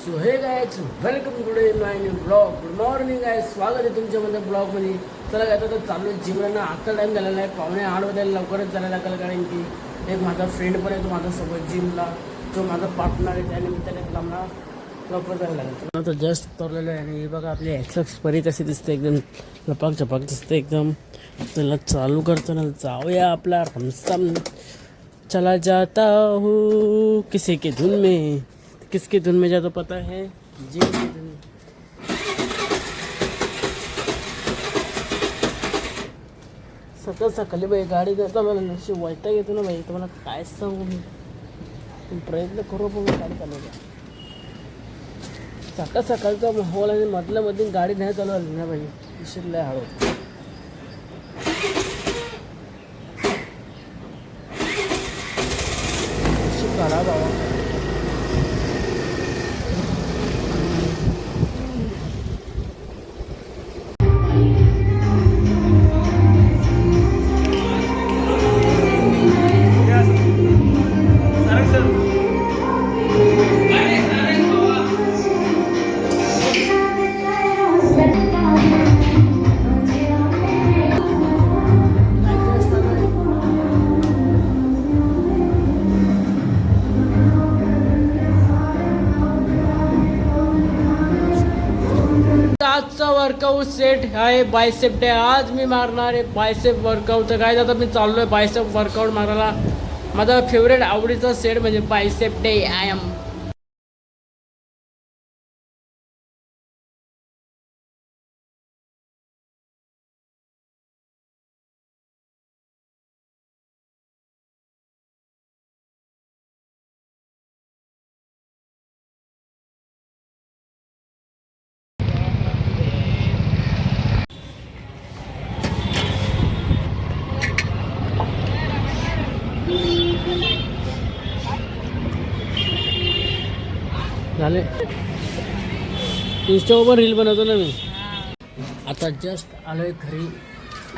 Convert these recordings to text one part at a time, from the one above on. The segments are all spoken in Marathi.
So hey guys welcome today my new blog. Good morning guys, स्वागत आहे तुमच्यामध्ये ब्लॉगमध्ये. चला काय तर चालू आहे जिमला. आता टाईम झालेला आहे, 7:45 वाजायला लवकरच जायला लागेल. कारण की एक माझा फ्रेंड पण आहे तो माझ्यासोबत जिमला, जो माझा पार्टनर आहे. त्यानिमित्ताने आम्हाला लवकर जायला लागेल. आता जस्ट तरलेलं आहे आणि हे बघा आपली एक्सक्स परी कशी दिसते, एकदम लपाक झपाक दिसते एकदम. त्याला चालू करताना जाऊया आपला हमसम चला जाता हूँ किसी की धुन में. किसकी धुन में जातो पता है, जिम की धुन. सकाळ सकाळी बाई गाडी करता मला नशी वैताग येतो ना बाई. तुम्हाला काय सांगू मी. प्रयत्न करू पण गाडी चालवतो. सकाळ सकाळचा माहोल आणि मधल्या मध्ये गाडी नाही चालवली ना बाई, विषय लय हळू. करा बाबा. आजचा वर्कआउट सेट आहे बायसेप डे. आज मी मारणार आहे बायसेप वर्कआउट. तर काय आता मी चाललो आहे बायसेप वर्कआउट मारायला. माझा फेवरेट आवडीचा सेट म्हणजे बायसेप डे. आय एम झाले. इंस्टावर रील बनवतो ना मी. आता जस्ट आलो आहे घरी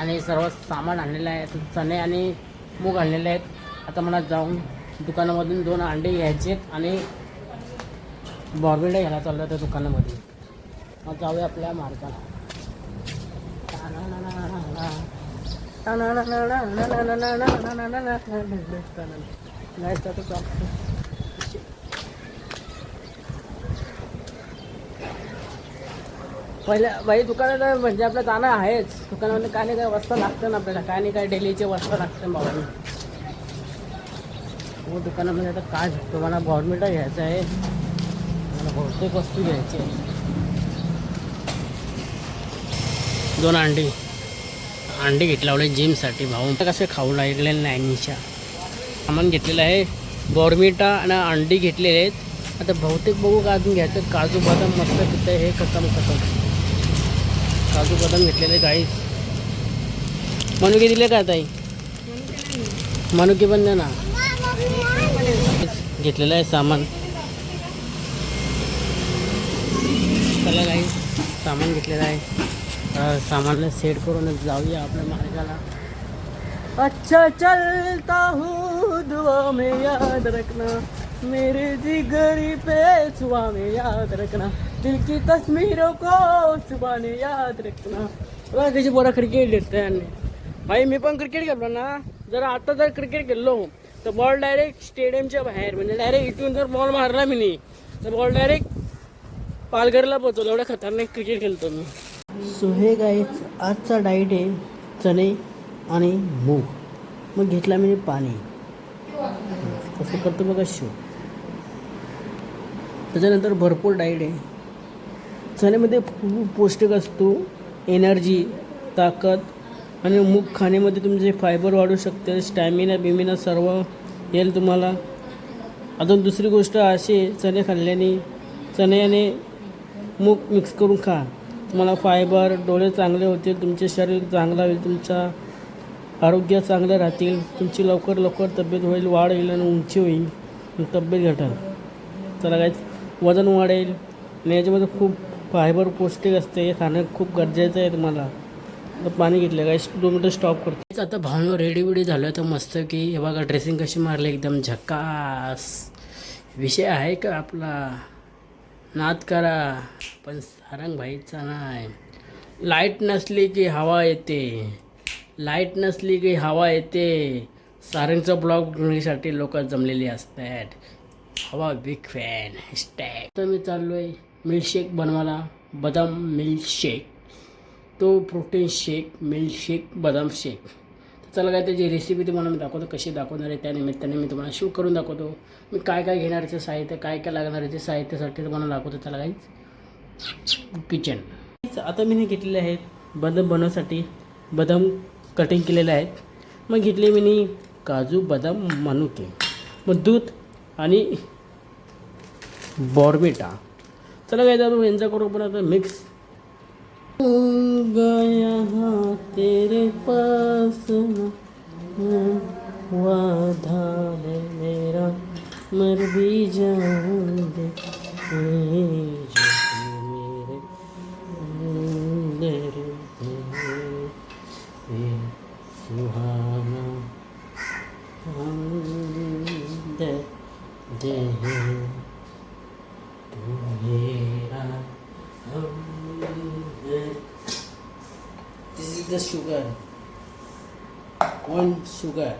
आणि सर्व सामान आणलेलं आहे. चणे आणि मूग आणलेले आहेत. आता मला जाऊन दुकानामधून 2 अंडे घ्यायचे आहेत आणि बॉर्बिडा घ्यायला चाललो आहे त्या दुकानामध्ये. मग जाऊया आपल्या मार्गाला. नाही तर पहिल्या बाई दुकानात म्हणजे आपलं जाणं आहेच. दुकानामध्ये काय नाही काय वस्तू लागतं ना आपल्याला, काय नाही काय डेलीचे वस्तू लागतं बाबा. हो दुकानामध्ये आता काय भेटतो. मला बॉर्मिटा घ्यायचं आहे, मला बहुतेक वस्तू घ्यायची आहे. 2 अंडी घेतले लावले जिमसाठी. भाऊ कसे खाऊ लागलेले नाही. निशा सामान घेतलेलं आहे, बॉर्मिटा आणि अंडी घेतलेले आहेत. आता बहुतेक बघू का अजून घ्यायचं. काजू बदाम मस्त तिथं हे खतम काजू बदाम घेतलेले गाईस. मनुके दिले का ताई? मनुके पण द्या ना. घेतलेलं आहे सामान. चला गाईस सामान घेतलेलं आहे. सामानला सेट करून जाऊया आपल्या मार्गाला. अच्छा चलता हूँ दुआ में याद रखना, मेरे जिगरी पे सुबह में याद रखना, दिल की तस्वीरों को सुबह में याद रखना. बघा त्याची पोरा क्रिकेट खेळते आणि भाई मी पण क्रिकेट खेळलो ना. आता जर क्रिकेट खेळलो तर बॉल डायरेक्ट स्टेडियमच्या बाहेर, म्हणजे डायरेक्ट इथून जर बॉल मारला मी नाही तर बॉल डायरेक्ट पालघरला पोहोचवलं. एवढं खतरनाक क्रिकेट खेळतो मी. सो हे गाईज आजचा डाईट आहे चणे आणि मूग. मग घेतला मी पाणी. कसं करतो बघा शो. त्याच्यानंतर भरपूर डाईट आहे. चण्यामध्ये खूप पौष्टिक असतो, एनर्जी, ताकद. आणि मूग खाण्यामध्ये तुमचे फायबर वाढू शकते, स्टॅमिना बिमिना सर्व येईल तुम्हाला. अजून दुसरी गोष्ट अशी आहे, चणे खाल्ल्याने चणे आणि मूग मिक्स करून खा. तुम्हाला फायबर, डोळे चांगले होतील, तुमचे शरीर चांगलं होईल, तुमचा आरोग्य चांगलं राहतील, तुमची लवकर तब्येत होईल, वाढ होईल आणि उंची होईल, तब्येत घटेल. चला काय वजन वाढेल. आणि याच्यामध्ये खूप फायबर पौष्टिक असते. हे खाणं खूप गरजेचं आहे तुम्हाला. तर पाणी घेतलं काय 2 मिनटं स्टॉप करतो. आता भावनो रेडी झालं तर मस्त की हे बघा ड्रेसिंग कशी मारली एकदम झकास. विषय आहे का आपला नाद करा पण सारंगभाईचा नाही. लाईट नसली की हवा येते, लाईट नसली की हवा येते. सारंगचा ब्लॉग बनवण्यासाठी लोक जमलेली असतात. हवा बिग फॅन हॅशटॅग. तर मी चाललो आहे मिल्कशेक बनवायला. बदाम मिल्कशेक, तो प्रोटीन शेक, मिल्कशेक, बदाम शेक. चला काय त्याची रेसिपी तुम्हाला मी दाखवतो कशी दाखवणार आहे. त्यानिमित्ताने मी तुम्हाला शूट करून दाखवतो. मी काय काय घेणारचे साहित्य, काय काय लागणार आहे ते साहित्यासाठी तुम्हाला दाखवतो. चला काहीच किचन. आता मी घेतलेले आहेत बदाम बनवण्यासाठी. बदाम कटिंग केलेले आहेत. मग घेतले मी काजू, बदाम, मनुके, मग दूध आणि बॉर्मिटा. चला काय जातो यांचा करू पण आता मिक्स. गया हाँ तेरे पास वादा है मेरा, मर भी जाऊंगे मेरे सुहाना दे तू मेरा. This is the sugar, corn sugar,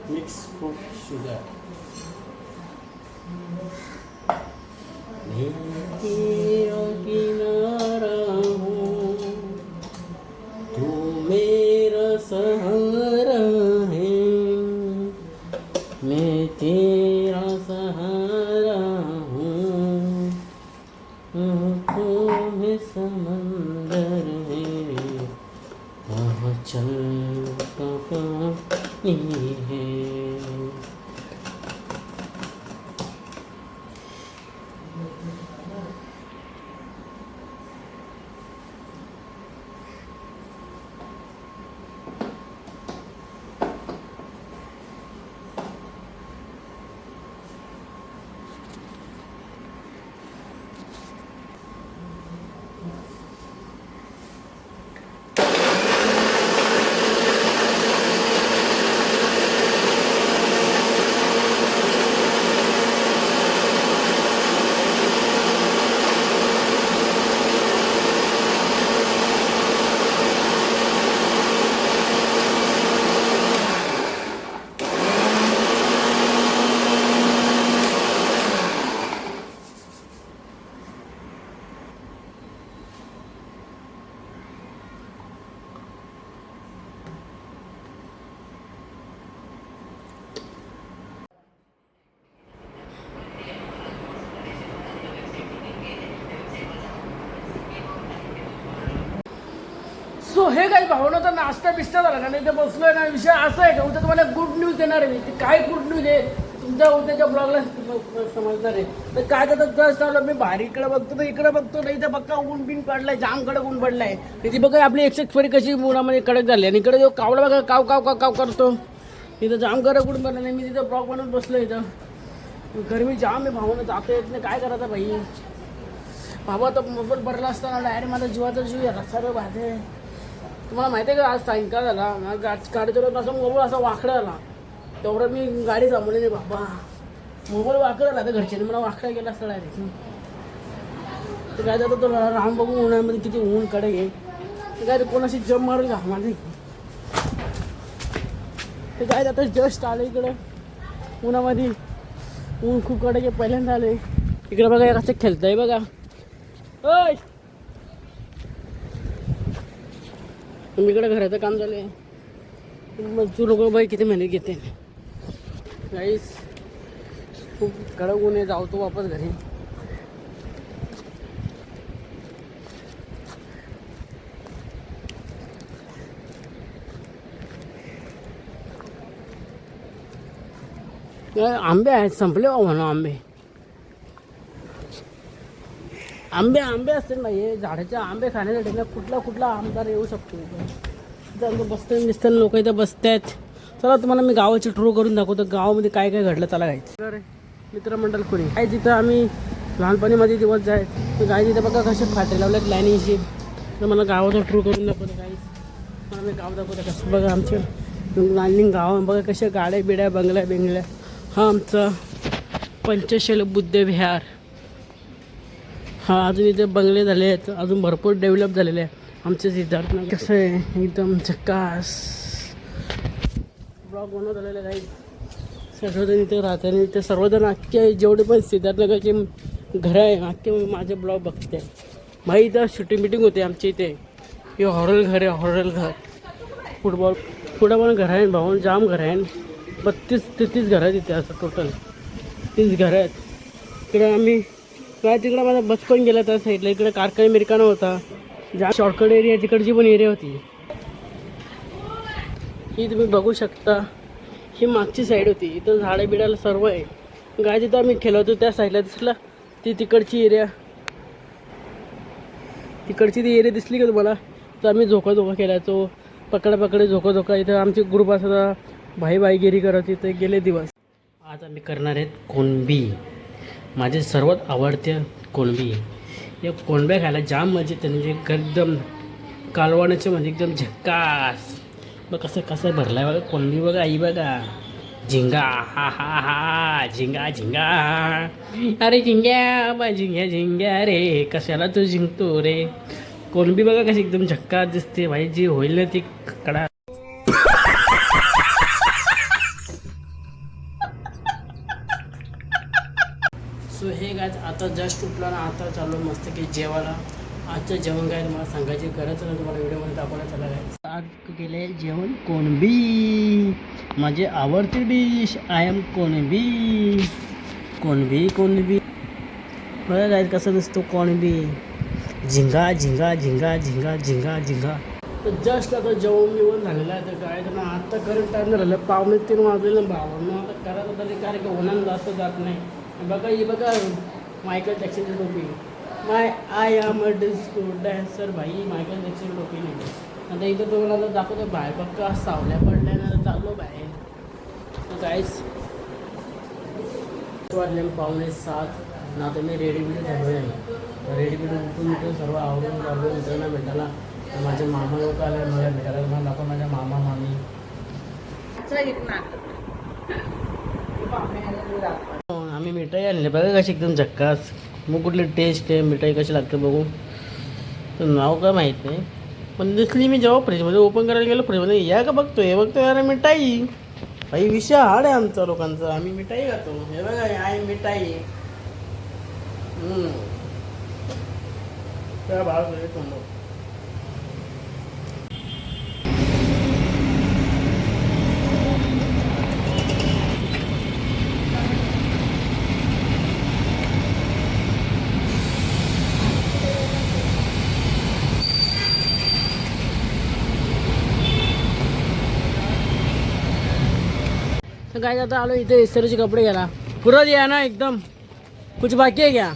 mixed fruit sugar. मैं तेरा किनारा हूँ, तू मेरा सहारा है. मैं तेरा सहारा हूँ, में समंदर है वहाँ चलता पानी है. सो हे काही भावना तर नाश्ता बिस्टा झाला का नाही ते बसलोय ना. विषय असा आहे का उद्या तुम्हाला गुड न्यूज देणार आहे मी. ते काय गुड न्यूज आहे तुमच्या उद्याच्या ब्लॉगला समजणार आहे. तर काय तर जस्ट आलं मी बाहेर इकडे बघतो तर इकडे बघतो नाही तर बघा ऊन बिन पडलाय, जाम कडक ऊन पडलाय. त्याची बघा आपली एक्सपेरी कशी उन्हामध्ये कडक झाली. आणि इकडे जो कावळा बघा काव काव काव काव करतो. तिथं जाम कडक ऊन पडलं नाही. मी तिथं ब्लॉग बनवून बसलो. इथं गरमी जाम आहे भावना, जाता येत नाही. काय करायचं भाई बाबा. तर मोबाईल भरला असताना डायरेक्ट माझा जीवाचा जीव याला सर्व बाधे. तुम्हाला माहिती आहे का आज सायंकाळ झाला गाडी चालवत असं मोबाईल असा वाकडा आला. तेवढं मी गाडी थांबवली नाही बाबा. मोबाईल वाकडा आला तर घरच्याने मला वाकडा गेला असता डायरेक्ट. ते काय जातं तो राम बघून उन्हामध्ये किती ऊन कडक आहे. ते काय कोणाशी जम मारून घा माझे. ते काय जातं जस्ट आलं इकडं उन्हामध्ये. ऊन खूप कडक आहे. पहिल्यांदा आले इकडे बघा कसं खेळतंय बघा. ओय इकडे घराचं काम चालू आहे. मजदूर लोक बाई किती मेहनत घेते. गाईस खूप कडक ऊन आहे. जाऊ तो वापस घरी. आंबे आहेत संपले म्हणून आंबे आंबे आंबे असतील ना. हे झाडाचे आंबे खाण्यासाठी ना कुठला आमदार येऊ शकतो. इथं बसतात दिसतात लोक इथं बसतात. चला तुम्हाला मी गावाची ट्रू करून दाखवतो गावामध्ये काय काय घडलं. चला गायचं मित्रमंडळ कोणी काय जिथं आम्ही लहानपणीमध्ये दिवस जायत गाय तिथं बघा कसे फाटे लावल्यात लाईनीशी. तर मला गावाचं ट्रू करून दाखवतो गाईच. मला मी गाव दाखवतो कसं बघा आमचं लाईनिंग गाव. बघा कशा गाड्या बिड्या बंगल्या बिंगल्या. हा आमचा पंचशील बुद्ध विहार. हा अजून इथे बंगले झाले आहेत, अजून भरपूर डेव्हलप झालेले आहे आमचे सिद्धार्थनगर. कसं आहे एकदम झक्कास ब्लॉग बनवत आलेले काही. सर्वजण इथे राहते आणि इथे सर्वजण अख्खे जेवढे पण सिद्धार्थनगरचे घरं आहे अख्खे माझे ब्लॉग बघते. भाई इथं शूटिंग मिटिंग होते आमच्या इथे. हे हॉरल घर आहे, हॉरल घर. फुटबॉल पुढं पण घर आहे भाऊ, जाम घर आहे. 32-33 घरं आहेत इथे, असं टोटल 30 घरं आहेत. इकडे आम्ही काय तिकडं माझा बस पण गेला त्या साईडला. इकडे कारखाने मिरकाना होता, ज्या शॉर्टकट एरिया तिकडची पण एरिया होती. ही तुम्ही बघू शकता, ही मागची साईड होती. इथं झाडं बिडाला सर्व आहे. गाय तिथं आम्ही खेळवतो त्या साईडला दिसला ती तिकडची एरिया, तिकडची ती एरिया दिसली का तुम्हाला. तर आम्ही झोका खेळायचो, पकडा झोका. इथं आमची ग्रुप असा भाईगिरी करत तिथे गेले दिवस. आज आम्ही करणार आहेत कोणबी, माझे सर्वात आवडते कोणबी. या कोणब्या खायला जाम मजा येते, म्हणजे एकदम कालवणाचे म्हणजे एकदम झक्कास. बघ कसं भरला आहे बघा कोणबी. बघा आई बघा, झिंगा, हा झिंगा. अरे झिंग्या रे, कशाला तू जिंकतो रे. कोणबी बघा कशी एकदम झक्कास दिसते भाई. जी होईल ना ती कडा. सो हे गायच आता जस्ट उठला ना, आता चाललो मस्त की जेवायला. आजचं जेवण काय मला सांगायची गरज नाही, तुम्हाला व्हिडिओमध्ये दाखवण्यात आलं आहे. आज केले जेवण कोणबी, माझे आवडते डिश. I am कोणबी. बघा काय कसं दिसतो कोणबी. झिंगा. तर जस्ट आता जेवण झालेलं आहे. तर काय तर ना आत्ता करंट टाईम झालेलं 2:45 वाजलेलं भावांना. आता करायचं तरी काय की उन्हानं जास्त जात नाही. बघा ही बघा मायकल जॅक्सनची टोपी. I am a disco dancer. भाई मायकल जॅक्सनची टोपी नाही. आता इथं तुम्हाला दाखवतो बाहेर बघा सावल्या पडल्या ना, चाललो बाहेर. तर काहीच वाजले 6:45 ना. तर मी रेडी झालो आहे. रेडी उठून सर्व आवडून काढून मित्रांना भेटायला. माझे मामा लोक आले मला भेटायला. मला दाखव माझ्या मामा मामी. आम्ही मिठाई आणली बघा कशी एकदम झक्कास. मग कुठली टेस्ट आहे मिठाई कशी लागते बघू. तर नाव काय माहीत नाही, पण दिसली मी जेव्हा फ्रीजमध्ये ओपन करायला गेलो फ्रीजमध्ये या का बघतोय अरे मिठाई. भाई विषय हार्ड आहे आमचा लोकांचा. आम्ही मिठाई खातो. हे बघा आहे मिठाई. त्या भाव समोर तो काय जाता आलो इथे इस्त्रीचे कपडे घ्यायला. पूरा दिया ना एकदम, कुछ बाकी है क्या?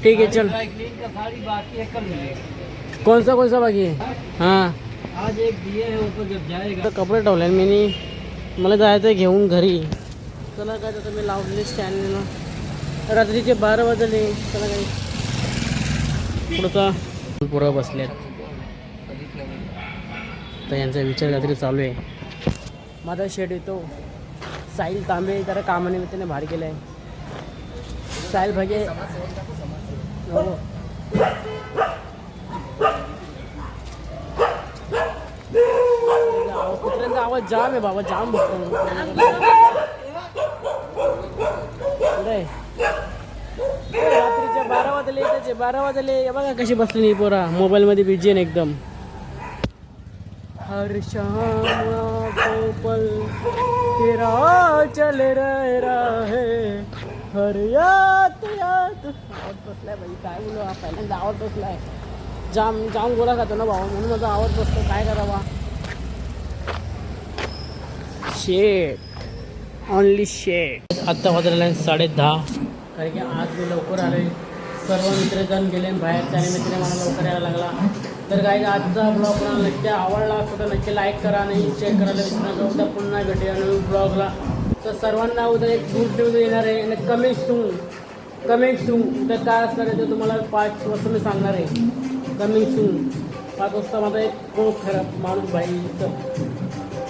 ठीक है चल. कौन सा बाकी है? हाँ आज एक दिए है ऊपर जब जाएगा. कपडे ठेवले मी, मला जायचं घेऊन घरी. चला काय आता मी लावलेली स्टँडला. रात्रीचे 12 वाजले. चला काही पुढचा पुरं बसल्यात. तर यांचा विचार काहीतरी चालू आहे. माझा शेड येतो साहिल तांबे जरा कामानिमित्ताने बाहेर गेला आहे. साहिल भागे हो. कुत्र्यांचा आवाज जाम आहे बाबा, जाम बघतो. रात्रीच्या 12 वाजले. त्याचे 12 वाजले. बघा कशी बसली नाही पोरा मोबाईलमध्ये बिझी आहे एकदम. हर शाम को पल तेरा चल रहा है, हर याद आवड बसलाय भाई. काय बोलू पहिल्यांदा आवड बसलाय. जाम गोळा खातो ना भाऊ, म्हणून माझा आवड बसतो. काय करावा. शेट ओनली शेट. आत्ता वाजलेला आहे 10:30. कारण की आज मी लवकर आले. सर्व मित्रजण गेले बाहेर, त्याने मित्र मला लवकर यायला लागला. तर काही आजचा ब्लॉग मला नक्की आवडला असतो तर नक्की लाईक करा आणि शेअर करायला विसरू नका. उद्या पुन्हा भेटूया नवीन ब्लॉगला. तर सर्वांना उद्या एक गुड न्यूज येणार आहे आणि कमिंग सून. उद्या काय असणार आहे ते तुम्हाला 5 वाजता मी सांगणार आहे. कमिंग सून 5 वाजता माझा एक खूप खराब माणूस भाई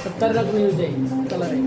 खतरनाक न्यूज आहे. चला रे.